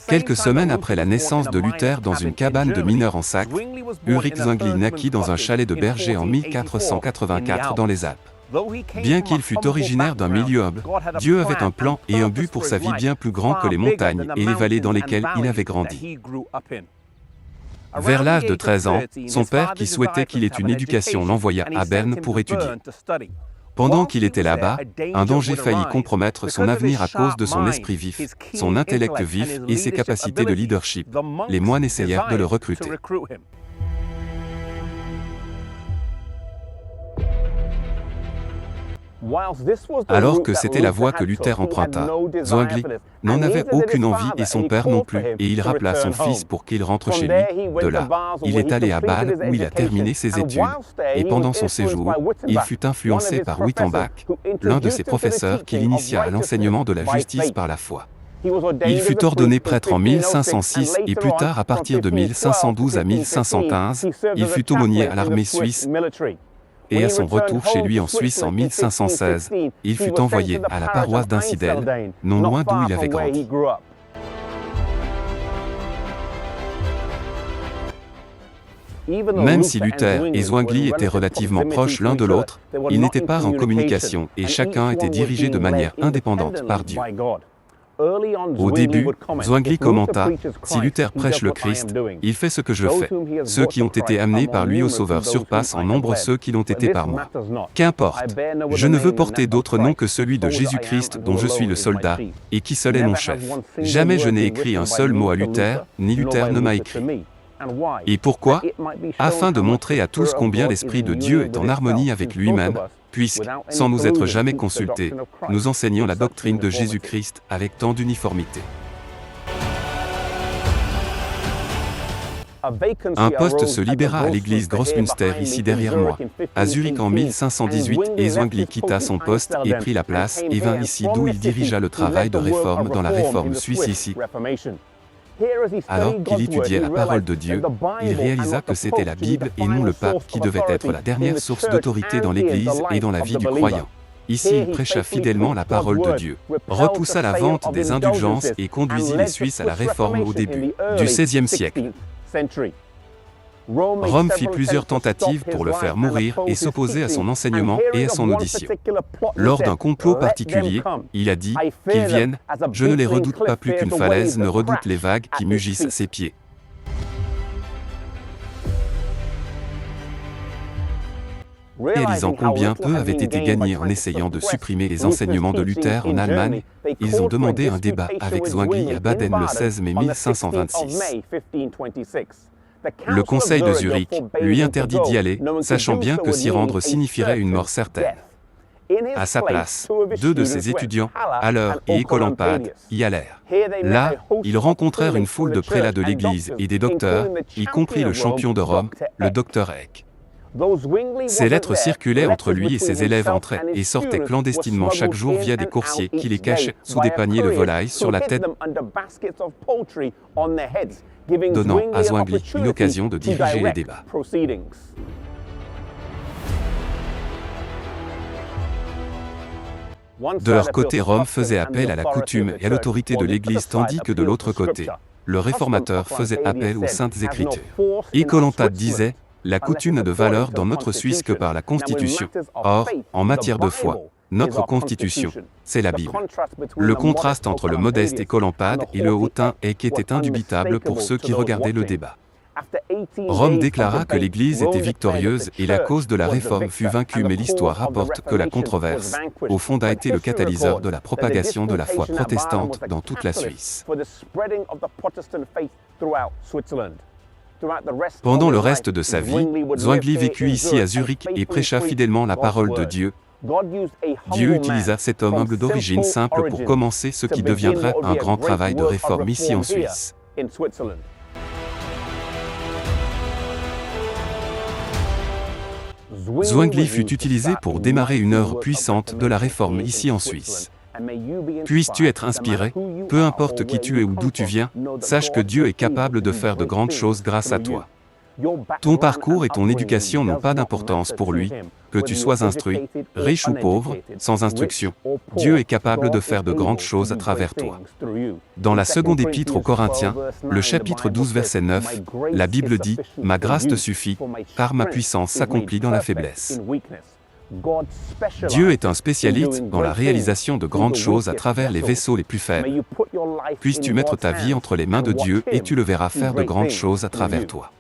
Quelques semaines après la naissance de Luther dans une cabane de mineurs en Saxe, Ulrich Zwingli naquit dans un chalet de berger en 1484 dans les Alpes. Bien qu'il fût originaire d'un milieu humble, Dieu avait un plan et un but pour sa vie bien plus grand que les montagnes et les vallées dans lesquelles il avait grandi. Vers l'âge de 13 ans, son père, qui souhaitait qu'il ait une éducation, l'envoya à Berne pour étudier. Pendant qu'il était là-bas, un danger faillit compromettre son avenir à cause de son esprit vif, son intellect vif et ses capacités de leadership. Les moines essayèrent de le recruter. Alors que c'était la voie que Luther emprunta, Zwingli n'en avait aucune envie et son père non plus, et il rappela son fils pour qu'il rentre chez lui. De là, il est allé à Bâle où il a terminé ses études, et pendant son séjour, il fut influencé par Wittenbach, l'un de ses professeurs qui l'initia à l'enseignement de la justice par la foi. Il fut ordonné prêtre en 1506 et plus tard, à partir de 1512 à 1515, il fut aumônier à l'armée suisse. Et à son retour chez lui en Suisse en 1516, il fut envoyé à la paroisse d'Einsiedeln, non loin d'où il avait grandi. Même si Luther et Zwingli étaient relativement proches l'un de l'autre, ils n'étaient pas en communication et chacun était dirigé de manière indépendante par Dieu. Au début, Zwingli commenta « Si Luther prêche le Christ, il fait ce que je fais. Ceux qui ont été amenés par lui au Sauveur surpassent en nombre ceux qui l'ont été par moi. Qu'importe, je ne veux porter d'autre nom que celui de Jésus-Christ dont je suis le soldat, et qui seul est mon chef. Jamais je n'ai écrit un seul mot à Luther, ni Luther ne m'a écrit. Et pourquoi ? Afin de montrer à tous combien l'Esprit de Dieu est en harmonie avec lui-même, puisque, sans nous être jamais consultés, nous enseignons la doctrine de Jésus-Christ avec tant d'uniformité. Un poste se libéra à l'église Grossmünster ici derrière moi, à Zurich en 1518, et Zwingli quitta son poste et prit la place et vint ici d'où il dirigea le travail de réforme dans la réforme suisse ici. Alors qu'il étudiait la parole de Dieu, il réalisa que c'était la Bible et non le pape qui devait être la dernière source d'autorité dans l'Église et dans la vie du croyant. Ici, il prêcha fidèlement la parole de Dieu, repoussa la vente des indulgences et conduisit les Suisses à la réforme au début du XVIe siècle. Rome fit plusieurs tentatives pour le faire mourir et s'opposer à son enseignement et à son audition. Lors d'un complot particulier, il a dit « Qu'ils viennent, je ne les redoute pas plus qu'une falaise ne redoute les vagues qui mugissent à ses pieds. » Réalisant combien peu avait été gagné en essayant de supprimer les enseignements de Luther en Allemagne, ils ont demandé un débat avec Zwingli à Baden le 16 mai 1526. Le conseil de Zurich lui interdit d'y aller, sachant bien que s'y rendre signifierait une mort certaine. À sa place, deux de ses étudiants, Haller et Écolampade, y allèrent. Là, ils rencontrèrent une foule de prélats de l'Église et des docteurs, y compris le champion de Rome, le docteur Eck. Ces lettres circulaient entre lui et ses élèves entraient et sortaient clandestinement chaque jour via des coursiers qui les cachaient sous des paniers de volailles sur la tête, donnant à Zwingli une occasion de diriger les débats. De leur côté, Rome faisait appel à la coutume et à l'autorité de l'Église, tandis que de l'autre côté, le réformateur faisait appel aux saintes Écritures. Écolampade disait « La coutume n'a de valeur dans notre Suisse que par la Constitution. Or, en matière de foi, notre Constitution, c'est la Bible. » Le contraste entre le modeste Écolampade et le hautain Eck était indubitable pour ceux qui regardaient le débat. Rome déclara que l'Église était victorieuse et la cause de la réforme fut vaincue, mais l'histoire rapporte que la controverse, au fond, a été le catalyseur de la propagation de la foi protestante dans toute la Suisse. Pendant le reste de sa vie, Zwingli vécut ici à Zurich et prêcha fidèlement la parole de Dieu. Dieu utilisa cet homme humble d'origine simple pour commencer ce qui deviendrait un grand travail de réforme ici en Suisse. Zwingli fut utilisé pour démarrer une œuvre puissante de la réforme ici en Suisse. Puisses-tu être inspiré, peu importe qui tu es ou d'où tu viens, sache que Dieu est capable de faire de grandes choses grâce à toi. Ton parcours et ton éducation n'ont pas d'importance pour lui, que tu sois instruit, riche ou pauvre, sans instruction. Dieu est capable de faire de grandes choses à travers toi. Dans la seconde épître aux Corinthiens, le chapitre 12 verset 9, la Bible dit « Ma grâce te suffit, car ma puissance s'accomplit dans la faiblesse ». Dieu est un spécialiste dans la réalisation de grandes choses à travers les vaisseaux les plus faibles. Puisses-tu mettre ta vie entre les mains de Dieu et tu le verras faire de grandes choses à travers toi.